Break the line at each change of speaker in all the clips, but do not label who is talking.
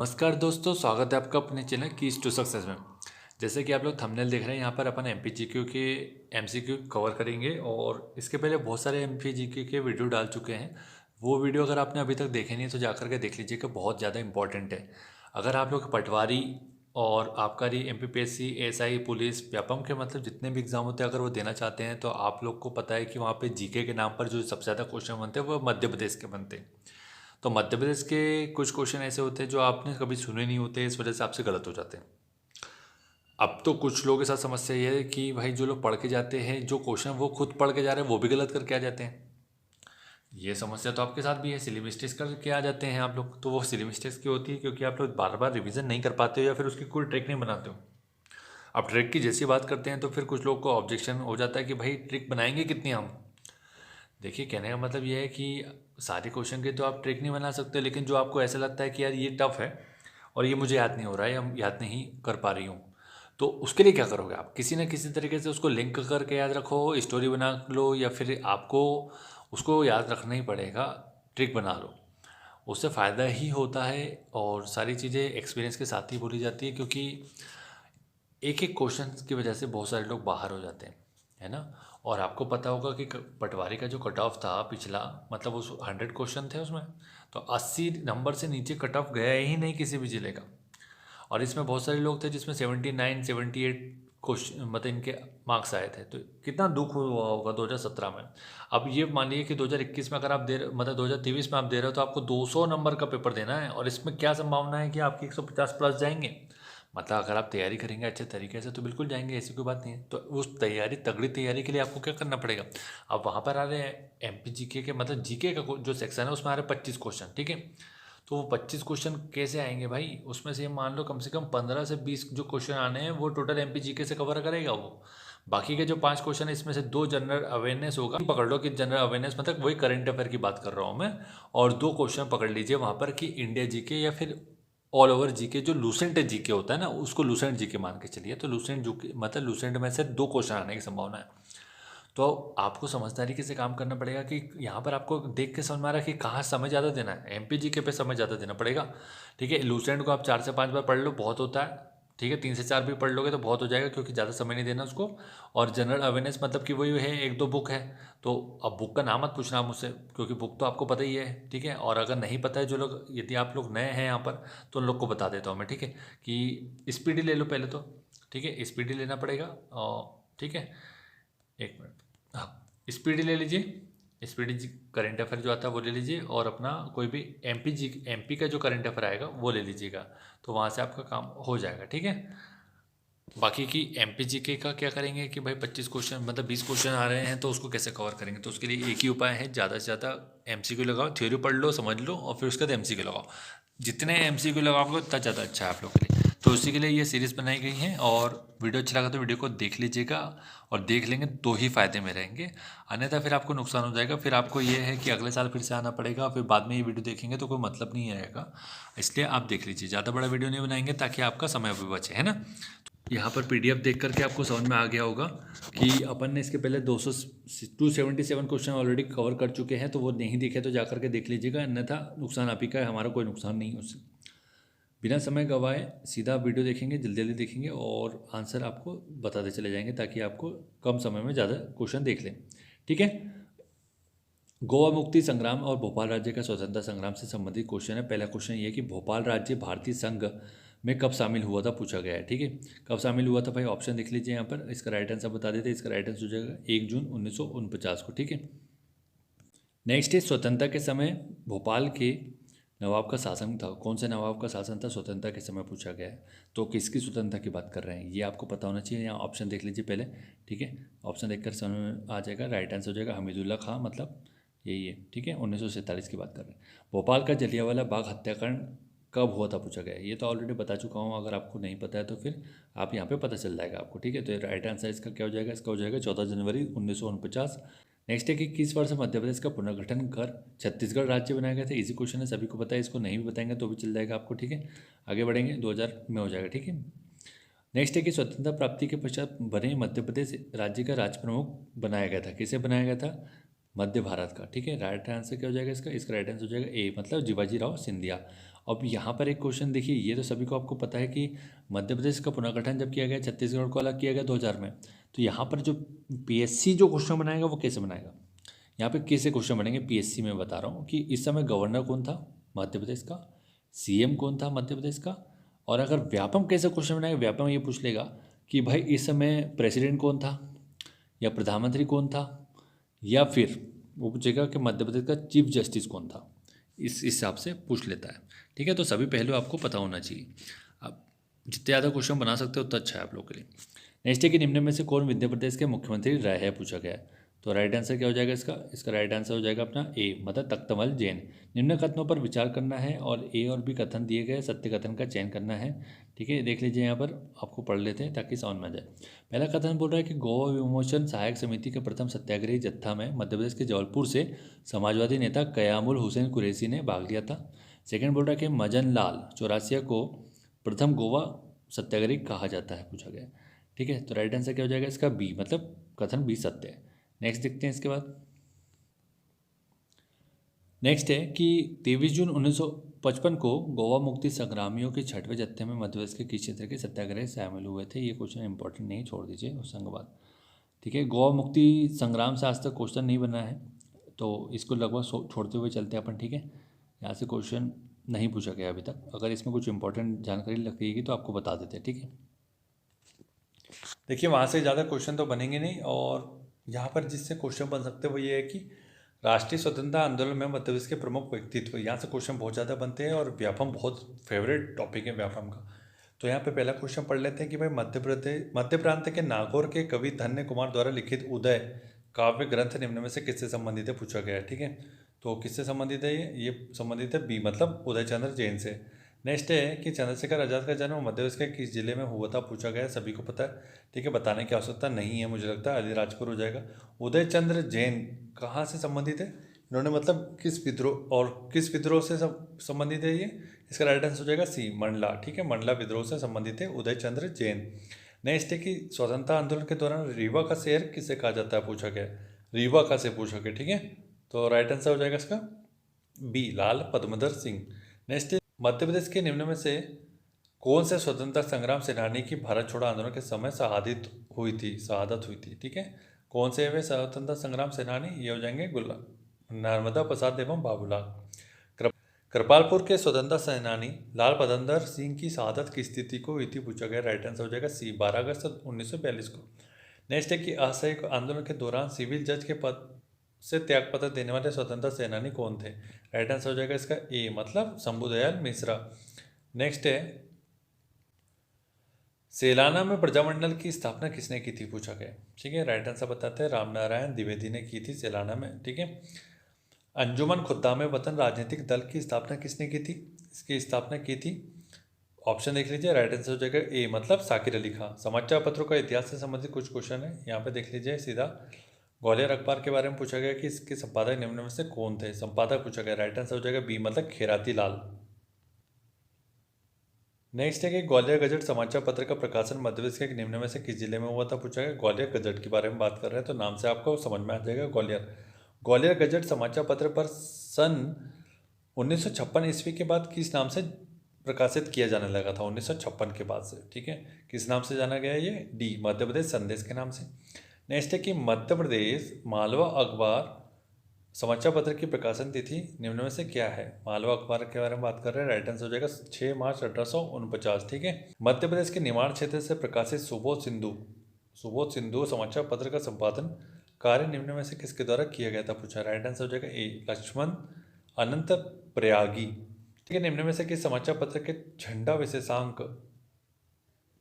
नमस्कार दोस्तों, स्वागत है आपका अपने चैनल कीज टू सक्सेस में। जैसे कि आप लोग थंबनेल देख रहे हैं, यहाँ पर अपन एमपीजीक्यू के एमसीक्यू कवर करेंगे और इसके पहले बहुत सारे एमपीजीक्यू के वीडियो डाल चुके हैं। वो वीडियो अगर आपने अभी तक देखे नहीं तो जाकर के देख लीजिएगा, बहुत ज़्यादा इंपॉर्टेंट है। अगर आप लोग पटवारी और आबकारी, एमपीपीएससी, एएसआई, पुलिस, व्यापम के मतलब जितने भी एग्जाम होते हैं अगर वो देना चाहते हैं तो आप लोग को पता है कि वहाँ पे जीके के नाम पर जो सबसे ज़्यादा क्वेश्चन बनते हैं वो मध्य प्रदेश के बनते हैं। तो मध्य प्रदेश के कुछ क्वेश्चन ऐसे होते हैं जो आपने कभी सुने नहीं होते, इस वजह से आपसे गलत हो जाते हैं। अब तो कुछ लोगों के साथ समस्या ये है कि भाई जो लोग पढ़ के जाते हैं, जो क्वेश्चन वो खुद पढ़ के जा रहे हैं वो भी गलत करके आ जाते हैं। ये समस्या तो आपके साथ भी है, सिली मिस्टेक्स करके आ जाते हैं आप लोग। तो वो सिली मिस्टेक्स क्यों होती है? क्योंकि आप लोग बार बार रिवीजन नहीं कर पाते हो या फिर उसकी कोई ट्रिक नहीं बनाते हो। अब ट्रिक की जैसी बात करते हैं तो फिर कुछ लोग को ऑब्जेक्शन हो जाता है कि भाई ट्रिक बनाएंगे कितनी हम। देखिए, कहने का मतलब ये है कि सारे क्वेश्चन के तो आप ट्रिक नहीं बना सकते, लेकिन जो आपको ऐसा लगता है कि यार ये टफ है और ये मुझे याद नहीं हो रहा है, हम याद नहीं कर पा रही हूँ, तो उसके लिए क्या करोगे आप? किसी न किसी तरीके से उसको लिंक करके याद रखो, स्टोरी बना लो, या फिर आपको उसको याद रखना ही पड़ेगा, ट्रिक बना लो। उससे फ़ायदा ही होता है और सारी चीज़ें एक्सपीरियंस के साथ ही बोली जाती है, क्योंकि एक एक क्वेश्चन की वजह से बहुत सारे लोग बाहर हो जाते हैं, है ना। और आपको पता होगा कि पटवारी का जो कट ऑफ था पिछला, मतलब उस 100 क्वेश्चन थे उसमें, तो 80 नंबर से नीचे कट ऑफ गया ही नहीं किसी भी जिले का। और इसमें बहुत सारे लोग थे जिसमें 79 78 क्वेश्चन मतलब इनके मार्क्स आए थे। तो कितना दुख हुआ होगा 2017 में। अब ये मानिए कि 2021 में अगर आप दे मतलब 2023 में आप दे रहे हो तो आपको 200 नंबर का पेपर देना है, और इसमें क्या संभावना है कि आपके 150 प्लस जाएंगे। मतलब अगर आप तैयारी करेंगे अच्छे तरीके से तो बिल्कुल जाएंगे, ऐसी कोई बात नहीं है। तो उस तैयारी, तगड़ी तैयारी के लिए आपको क्या करना पड़ेगा? अब वहाँ पर आ रहे हैं एमपी जीके के, मतलब जीके का जो सेक्शन है उसमें आ रहे हैं 25 क्वेश्चन, ठीक है। तो वो 25 क्वेश्चन कैसे आएंगे भाई? उसमें से मान लो कम से कम 15 से 20 जो क्वेश्चन आने हैं वो टोटल एमपी जीके से कवर करेगा वो। बाकी के जो 5 क्वेश्चन है इसमें से 2 जनरल अवेयरनेस होगा, पकड़ लो कि जनरल अवेयरनेस मतलब वही करंट अफेयर की बात कर रहा हूँ मैं। और 2 क्वेश्चन पकड़ लीजिए वहाँ पर कि इंडिया जीके या फिर ऑल ओवर जीके, जो लूसेंट जीके होता है ना उसको लूसेंट जीके मान के चलिए। तो लूसेंट जीके मतलब लूसेंट में से 2 क्वेश्चन आने की संभावना है। तो आपको समझदारी से काम करना पड़ेगा कि यहाँ पर आपको देख के समझ में आ रहा है कि कहाँ समय ज़्यादा देना है। एमपी जीके पे समय ज़्यादा देना पड़ेगा, ठीक है। लूसेंट को आप 4 से 5 बार पढ़ लो, बहुत होता है, ठीक है। 3 से 4 भी पढ़ लोगे तो बहुत हो जाएगा, क्योंकि ज़्यादा समय नहीं देना उसको। और जनरल अवेयरनेस मतलब कि वही है, 1 2 बुक है। तो अब बुक का नाम मत पूछना मुझसे, क्योंकि बुक तो आपको पता ही है, ठीक है। और अगर नहीं पता है जो लोग, यदि आप लोग नए हैं यहाँ पर, तो उन लोग को बता देता हूँ मैं, ठीक है। कि स्पीडी ले लो पहले तो, ठीक है, स्पीडी लेना पड़ेगा। और ठीक है, एक मिनट, हाँ, स्पीडी ले लीजिए। स्पीडी जी करंट अफेयर जो आता है वो ले लीजिए, और अपना कोई भी एमपी का जो करंट अफेयर आएगा वो ले लीजिएगा। तो वहाँ से आपका काम हो जाएगा, ठीक है। बाकी की एमपी जीके का क्या करेंगे कि भाई 25 क्वेश्चन मतलब 20 क्वेश्चन आ रहे हैं तो उसको कैसे कवर करेंगे? तो उसके लिए एक ही उपाय है, ज़्यादा से ज़्यादा एमसीक्यू लगाओ, थ्योरी पढ़ लो, समझ लो, और फिर उसके बाद एमसीक्यू लगाओ। जितने एमसीक्यू लगाओगे उतना ज़्यादा अच्छा है आप लोग के लिए। तो उसी के लिए ये सीरीज़ बनाई गई है। और वीडियो अच्छा लगा तो वीडियो को देख लीजिएगा, और देख लेंगे तो ही फ़ायदे में रहेंगे, अन्यथा फिर आपको नुकसान हो जाएगा। फिर आपको ये है कि अगले साल फिर से आना पड़ेगा, फिर बाद में ये वीडियो देखेंगे तो कोई मतलब नहीं आएगा। इसलिए आप देख लीजिए, ज़्यादा बड़ा वीडियो नहीं बनाएंगे ताकि आपका समय भी बचे, है ना। यहाँ पर पीडीएफ देख करके आपको समझ में आ गया होगा कि अपन ने इसके पहले 277 क्वेश्चन ऑलरेडी कवर कर चुके हैं। तो वो नहीं देखे तो जा करके देख लीजिएगा, अन्यथा नुकसान आप ही का है, हमारा कोई नुकसान नहीं है उससे। बिना समय गवाए सीधा वीडियो देखेंगे, जल्दी जल्दी देखेंगे और आंसर आपको बताते चले जाएंगे, ताकि आपको कम समय में ज़्यादा क्वेश्चन देख लें, ठीक है। गोवा मुक्ति संग्राम और भोपाल राज्य का स्वतंत्रता संग्राम से संबंधित क्वेश्चन है। पहला क्वेश्चन ये है कि भोपाल राज्य भारतीय संघ में कब शामिल हुआ था, पूछा गया है, ठीक है। कब शामिल हुआ था भाई? ऑप्शन देख लीजिए यहाँ पर, इसका राइट आंसर बता देते हैं। इसका राइट आंसर हो जाएगा 1 जून 1949 को, ठीक है। नेक्स्ट है, स्वतंत्रता के समय भोपाल के नवाब का शासन था, कौन से नवाब का शासन था स्वतंत्रता के समय, पूछा गया है। तो किसकी स्वतंत्रता की बात कर रहे हैं ये आपको पता होना चाहिए। यहाँ ऑप्शन देख लीजिए पहले, ठीक है। ऑप्शन देखकर समझ में आ जाएगा, राइट आंसर हो जाएगा हमीदुल्ला खां, मतलब यही है, ठीक है। 1947 की बात कर रहे हैं। भोपाल का जलियांवाला बाग हत्याकांड कब हुआ था, पूछा गया है। ये तो ऑलरेडी बता चुका हूँ, अगर आपको नहीं पता है तो फिर आप यहाँ पे पता चल जाएगा आपको, ठीक है। तो राइट आंसर इसका क्या हो जाएगा? इसका हो जाएगा 14 जनवरी 1949। नेक्स्ट है कि किस वर्ष मध्य प्रदेश का पुनर्गठन कर छत्तीसगढ़ राज्य बनाया गया था। इजी क्वेश्चन है, सभी को पता है, इसको नहीं भी बताएंगे तो भी चल जाएगा आपको, ठीक है। आगे बढ़ेंगे, 2000 में हो जाएगा, ठीक है। नेक्स्ट है कि स्वतंत्रता प्राप्ति के पश्चात बने मध्य प्रदेश राज्य का राज प्रमुख बनाया गया था, किसे बनाया गया था? मध्य भारत का, ठीक है। राइट आंसर क्या हो जाएगा इसका? इसका राइट आंसर हो जाएगा ए, मतलब शिवाजी राव सिंधिया। अब यहाँ पर एक क्वेश्चन देखिए, ये तो सभी को आपको पता है कि मध्य प्रदेश का पुनर्गठन जब किया गया, छत्तीसगढ़ को अलग किया गया 2000 में, तो यहाँ पर जो पीएससी जो क्वेश्चन बनाएगा वो कैसे बनाएगा, यहाँ पे कैसे क्वेश्चन बनेंगे पीएससी में बता रहा हूँ कि इस समय गवर्नर कौन था मध्य प्रदेश का, सीएम कौन था मध्य प्रदेश का, और अगर व्यापम कैसे क्वेश्चन बनाएगा, व्यापम ये पूछ लेगा कि भाई इस समय प्रेसिडेंट कौन था या प्रधानमंत्री कौन था, या फिर वो पूछेगा कि मध्य प्रदेश का चीफ जस्टिस कौन था, इस हिसाब से पूछ लेता है। ठीक है, तो सभी पहलू आपको पता होना चाहिए। अब जितने ज़्यादा क्वेश्चन बना सकते हो उतना अच्छा है आप लोग के लिए। नेक्स्ट है कि निम्न में से कौन मध्य प्रदेश के मुख्यमंत्री रहे हैं, पूछा गया है। तो राइट आंसर क्या हो जाएगा इसका राइट आंसर हो जाएगा अपना ए, मतलब तख्तमल जैन। निम्न कथनों पर विचार करना है और ए और बी कथन दिए गए, सत्य कथन का चयन करना है। ठीक है, देख लीजिए यहाँ पर, आपको पढ़ लेते हैं ताकि समझ में आ जाए। पहला कथन बोल रहा है कि गोवा विमोचन सहायक समिति के प्रथम सत्याग्रही जत्था में मध्य प्रदेश के जबलपुर से समाजवादी नेता कयामुल हुसैन कुरैशी ने भाग लिया था। सेकंड बोल रहा है कि मजन लाल चौरासिया को प्रथम गोवा सत्याग्रही कहा जाता है, पूछा गया। ठीक है, तो राइट आंसर क्या हो जाएगा इसका बी, मतलब कथन बी सत्य है। नेक्स्ट देखते हैं इसके बाद। नेक्स्ट है कि 23 जून 1955 को गोवा मुक्ति संग्रामियों के 6वें जत्थे में मध्य प्रदेश के किस क्षेत्र के सत्याग्रह शामिल हुए थे। ये क्वेश्चन इंपॉर्टेंट नहीं, छोड़ दीजिए उस संग बाद। ठीक है, गोवा मुक्ति संग्राम से आज तक क्वेश्चन नहीं बना है, तो इसको लगभग छोड़ते हुए चलते हैं अपन। ठीक है, यहाँ से क्वेश्चन नहीं पूछा गया अभी तक, अगर इसमें कुछ इंपॉर्टेंट जानकारी लगेगी तो आपको बता देते हैं। ठीक है, देखिए वहाँ से ज़्यादा क्वेश्चन तो बनेंगे नहीं, और यहाँ पर जिससे क्वेश्चन बन सकते हैं वो ये है कि राष्ट्रीय स्वतंत्रता आंदोलन में मध्य प्रदेश के प्रमुख व्यक्तित्व, यहाँ से क्वेश्चन बहुत ज़्यादा बनते हैं, और व्यापम बहुत फेवरेट टॉपिक है व्यापम का। तो यहाँ पे पहला क्वेश्चन पढ़ लेते हैं कि भाई मध्य प्रांत के नागौर के कवि धन्य कुमार द्वारा लिखित उदय काव्य ग्रंथ निम्न में से किससे संबंधित है, पूछा गया है। ठीक है, तो किससे संबंधित है ये संबंधित है बी, मतलब उदय चंद्र जैन से। नेक्स्ट है कि चंद्रशेखर आज़ाद का जन्म मध्य प्रदेश के किस जिले में हुआ था, पूछा गया है, सभी को पता है। ठीक है, बताने की आवश्यकता नहीं है, मुझे लगता है अलीराजपुर हो जाएगा। उदय चंद्र जैन कहाँ से संबंधित है, इन्होंने मतलब किस विद्रोह और किस विद्रोह से संबंधित है ये, इसका राइट आंसर हो जाएगा सी, मंडला। ठीक है, मंडला विद्रोह से संबंधित है उदय चंद्र जैन। नेक्स्ट है कि स्वतंत्रता आंदोलन के दौरान रीवा का शहर किसे कहा जाता है, पूछा गया, रीवा का से पूछा गया। ठीक है, तो राइट आंसर हो जाएगा इसका बी, लाल पद्मधर सिंह। नेक्स्ट है मध्य प्रदेश के निम्न में से कौन से स्वतंत्रता संग्राम सेनानी की भारत छोड़ो आंदोलन के समय शहादत हुई थी। ठीक है, कौन से वे स्वतंत्रता संग्राम सेनानी, ये हो जाएंगे नर्मदा प्रसाद एवं बाबूलाल। कृपालपुर के स्वतंत्रता सेनानी लाल पदंदर सिंह की शहादत की स्थिति को हुई थी, पूछा गया, राइट आंसर हो जाएगा सी, 12 अगस्त 1942 को। नेक्स्ट है कि असहयोग आंदोलन के दौरान सिविल जज के पद से त्यागपत्र देने वाले स्वतंत्रता सेनानी कौन थे, राइट आंसर हो जाएगा इसका ए, मतलब शंभुदयाल मिश्रा। नेक्स्ट है सेलाना में प्रजामंडल की स्थापना किसने की थी, पूछा गया। ठीक है, राइट आंसर बताते हैं रामनारायण द्विवेदी ने की थी सेलाना में। ठीक है, अंजुमन खुद्दाम वतन राजनीतिक दल की स्थापना किसने की थी, इसकी स्थापना की थी, ऑप्शन देख लीजिए, राइट आंसर हो जाएगा ए, मतलब साकिर अली खां। समाचार पत्रों का इतिहास से संबंधित कुछ क्वेश्चन है, यहाँ पे देख लीजिए सीधा। ग्वालियर अखबार के बारे में पूछा गया कि इसके संपादक निम्न में से कौन थे, संपादक पूछा गया, राइट आंसर हो जाएगा बी, मतलब खेराती लाल। नेक्स्ट है कि ग्वालियर गजट समाचार पत्र का प्रकाशन मध्य प्रदेश के निम्न में से किस जिले में हुआ था, पूछा गया। ग्वालियर गजट के बारे में बात कर रहे हैं, तो नाम से आपको समझ में आ जाएगा ग्वालियर गजट समाचार पत्र पर सन 1956 ईस्वी के बाद किस नाम से प्रकाशित किया जाने लगा था, 1956 के बाद से। ठीक है, किस नाम से जाना गया ये, डी, मध्य प्रदेश संदेश के नाम से। नेक्स्ट है कि मध्य प्रदेश मालवा अखबार समाचार पत्र की प्रकाशन तिथि निम्न में से क्या है, मालवा अखबार के बारे में बात कर रहे हैं, राइट आंसर हो जाएगा 6 मार्च 1849। ठीक है, मध्य प्रदेश के निमाड़ क्षेत्र से प्रकाशित सुबोध सिंधु समाचार पत्र का संपादन कार्य निम्न में से किसके द्वारा किया गया था, पूछा, राइट आंसर हो जाएगा ए, लक्ष्मण अनंत प्रयागी। ठीक है, निम्न में से किस समाचार पत्र के झंडा विशेषांक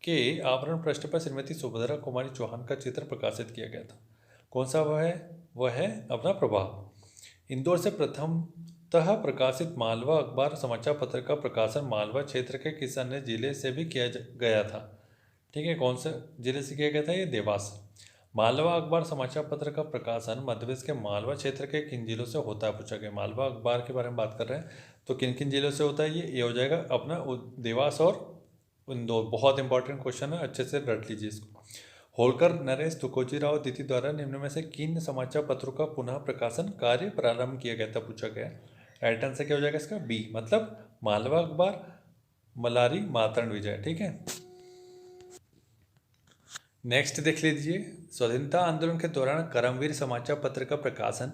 के आवरण पृष्ठ पर श्रीमती सुभद्रा कुमारी चौहान का चित्र प्रकाशित किया गया था, कौन सा वह है अपना प्रभाव। इंदौर से प्रथमतः प्रकाशित मालवा अखबार समाचार पत्र का प्रकाशन मालवा क्षेत्र के किस अन्य जिले से भी किया गया था। ठीक है, कौन से जिले से किया गया था, ये देवास। मालवा अखबार समाचार पत्र का प्रकाशन मध्य प्रदेश के मालवा क्षेत्र के किन जिलों से होता है, पूछा गया। मालवा अखबार के बारे में बात कर रहे हैं, तो किन किन जिलों से होता है ये हो जाएगा अपना देवास और इंदौर। बहुत इंपॉर्टेंट क्वेश्चन है, अच्छे से रट लीजिए इसको। होलकर नरेश तुकोजीराव द्वितीय द्वारा निम्न में से किन समाचार पत्रों का पुनः प्रकाशन कार्य प्रारंभ किया गया था, पूछा गया। राइट आंसर क्या हो जाएगा इसका? बी, मतलब मालवा अखबार, मलारी, मातंड विजय। ठीक है, नेक्स्ट देख लीजिए। स्वतंत्रता आंदोलन के दौरान करमवीर समाचार पत्र का प्रकाशन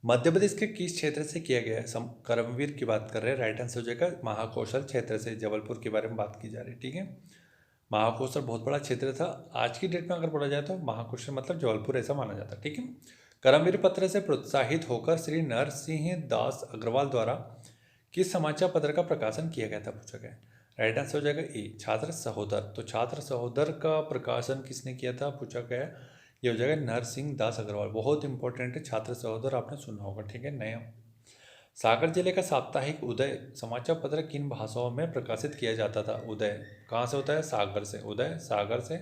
मध्य प्रदेश के किस क्षेत्र से किया गया है? करमवीर की बात कर रहे हैं, राइट आंसर हो जाएगा महाकौशल क्षेत्र से, जबलपुर के बारे में बात की जा रही है। ठीक है, महाकौशल बहुत बड़ा क्षेत्र था, आज की डेट में अगर बोला जाए तो महाकौशल मतलब जबलपुर ऐसा माना जाता है। ठीक है, करमवीर पत्र से प्रोत्साहित होकर श्री नरसिंह दास अग्रवाल द्वारा किस समाचार पत्र का प्रकाशन किया गया था, पूछा गया। राइट आंसर हो जाएगा ए, छात्र सहोदर। तो छात्र सहोदर का प्रकाशन किसने किया था, पूछा गया। ये हो जाएगा नरसिंह दास अग्रवाल, बहुत इंपॉर्टेंट है छात्र सहोदर, आपने सुना होगा। ठीक है, नया। सागर जिले का साप्ताहिक उदय समाचार पत्र किन भाषाओं में प्रकाशित किया जाता था? उदय कहाँ से होता है? सागर से। उदय सागर से।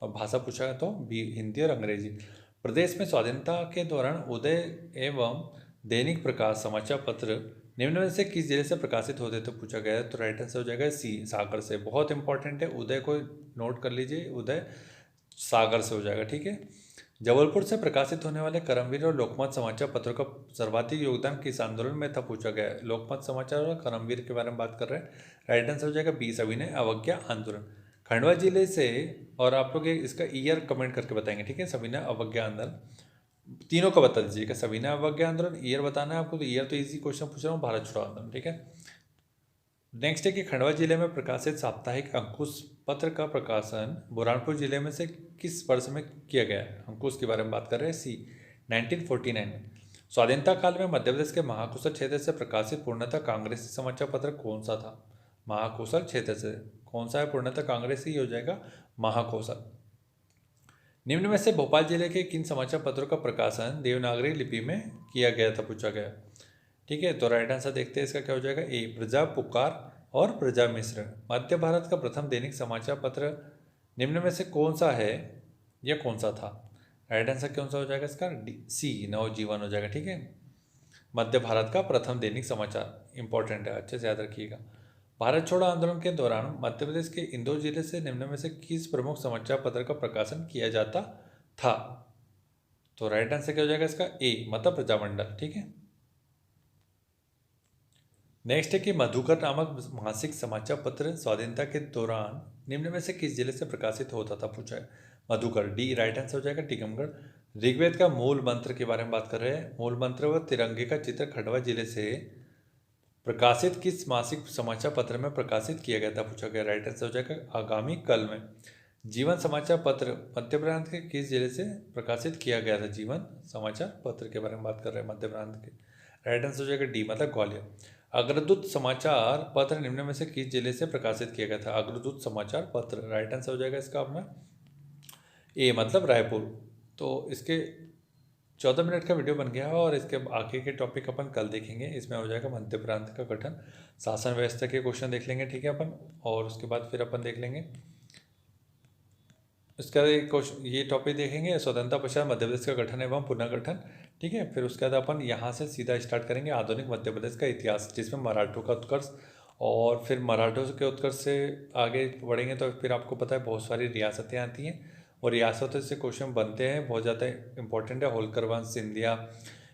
और भाषा पूछा तो बी, हिंदी और अंग्रेजी। प्रदेश में स्वाधीनता के दौरान उदय एवं दैनिक प्रकाश समाचार पत्र निम्न में से किस जिले से प्रकाशित होते थे, पूछा गया है। तो राइट आंसर हो जाएगा सी, सागर से। बहुत इंपॉर्टेंट है, उदय को नोट कर लीजिए, उदय सागर से हो जाएगा। ठीक है, जबलपुर से प्रकाशित होने वाले करमवीर और लोकमत समाचार पत्रों का सर्वाधिक योगदान किस आंदोलन में था, पूछा गया है। लोकमत समाचार और करमवीर के बारे में बात कर रहे हैं, राइट आंसर हो जाएगा बी, सविनय अवज्ञा आंदोलन। खंडवा जिले से, और आप लोग इसका ईयर कमेंट करके बताएंगे। ठीक है, सविनय अवज्ञा आंदोलन तीनों का बता दीजिएगा, सविनय अवज्ञा आंदोलन, ईयर बताना है आपको। तो ईयर तो इजी क्वेश्चन पूछ रहा हूँ, भारत छोड़ो आंदोलन। ठीक है, नेक्स्ट है कि खंडवा जिले में प्रकाशित साप्ताहिक अंकुश पत्र का प्रकाशन बुरहानपुर जिले में से किस वर्ष में किया गया है? अंकुश के बारे में बात कर रहे हैं, सी 1949 में। स्वाधीनता काल में मध्य प्रदेश के महाकौशल क्षेत्र से प्रकाशित पूर्णतः कांग्रेसी समाचार पत्र कौन सा था? महाकौशल क्षेत्र से कौन सा है पूर्णतः कांग्रेसी? हो जाएगा महाकौशल। निम्न में से भोपाल जिले के किन समाचार पत्रों का प्रकाशन देवनागरी लिपि में किया गया था, पूछा गया। ठीक है, तो राइट आंसर देखते हैं इसका क्या हो जाएगा, ए, प्रजा पुकार और प्रजा मिश्र। मध्य भारत का प्रथम दैनिक समाचार पत्र निम्न में से कौन सा है या कौन सा था? राइट आंसर कौन सा हो जाएगा इसका? डी, सी, नवजीवन हो जाएगा। ठीक है, मध्य भारत का प्रथम दैनिक समाचार इंपॉर्टेंट है, अच्छे से याद रखिएगा। भारत छोड़ो आंदोलन के दौरान मध्य प्रदेश के इंदौर जिले से निम्न में से किस प्रमुख समाचार पत्र का प्रकाशन किया जाता था? तो राइट आंसर क्या हो जाएगा इसका? ए, मतलब प्रजामंडल। ठीक है, नेक्स्ट है कि मधुकर नामक मासिक समाचार पत्र स्वाधीनता के दौरान निम्न में से किस जिले से प्रकाशित होता था, पूछा है। मधुकर, डी, राइट आंसर हो जाएगा टीकमगढ़। ऋग्वेद का मूल मंत्र के बारे में बात कर रहे हैं, मूल मंत्र व तिरंगे का चित्र खंडवा जिले से प्रकाशित किस मासिक समाचार पत्र में प्रकाशित किया गया था, पूछा गया। राइट आंसर हो जाएगा आगामी कल में। जीवन समाचार पत्र मध्य प्रांत के किस जिले से प्रकाशित किया गया था? जीवन समाचार पत्र के बारे में बात कर रहे हैं, मध्य प्रांत के। राइट आंसर हो जाएगा डी, मतलब ग्वालियर। अग्रदूत समाचार पत्र निम्न में से किस जिले से प्रकाशित किया गया था? अग्रदूत समाचार पत्र, राइट आंसर हो जाएगा इसका अपना ए, मतलब रायपुर। तो इसके 14 मिनट का वीडियो बन गया है, और इसके आगे के टॉपिक अपन कल देखेंगे। इसमें हो जाएगा मध्य प्रांत का गठन, शासन व्यवस्था के क्वेश्चन देख लेंगे। ठीक है अपन, और उसके बाद फिर अपन देख लेंगे इसका एक क्वेश्चन, ये टॉपिक देखेंगे स्वतंत्रता पश्चात मध्य प्रदेश का गठन एवं पुनर्गठन। ठीक है, फिर उसके बाद अपन यहाँ से सीधा स्टार्ट करेंगे आधुनिक मध्य प्रदेश का इतिहास, जिसमें मराठों का उत्कर्ष, और फिर मराठों के उत्कर्ष से आगे बढ़ेंगे तो फिर आपको पता है बहुत सारी रियासतें आती हैं, और रियासतों से क्वेश्चन बनते हैं, बहुत ज़्यादा इंपॉर्टेंट है। होलकर वंश, सिंधिया,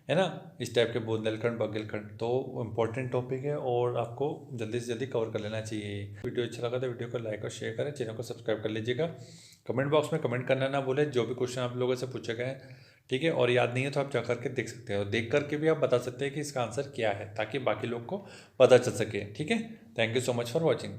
है ना, इस टाइप के, बुंदेलखंड, बघेलखंड, तो इंपॉर्टेंट टॉपिक है और आपको जल्दी से जल्दी कवर कर लेना चाहिए। वीडियो अच्छा लगा तो वीडियो को लाइक और शेयर करें, चैनल को सब्सक्राइब कर लीजिएगा। कमेंट बॉक्स में कमेंट करना ना भूलें, जो भी क्वेश्चन आप लोगों से पूछे गए हैं। ठीक है, और याद नहीं है तो आप जा करके देख सकते हो, देख करके भी आप बता सकते हैं कि इसका आंसर क्या है, ताकि बाकी लोग को पता चल सके। ठीक है, thank you so much for watching.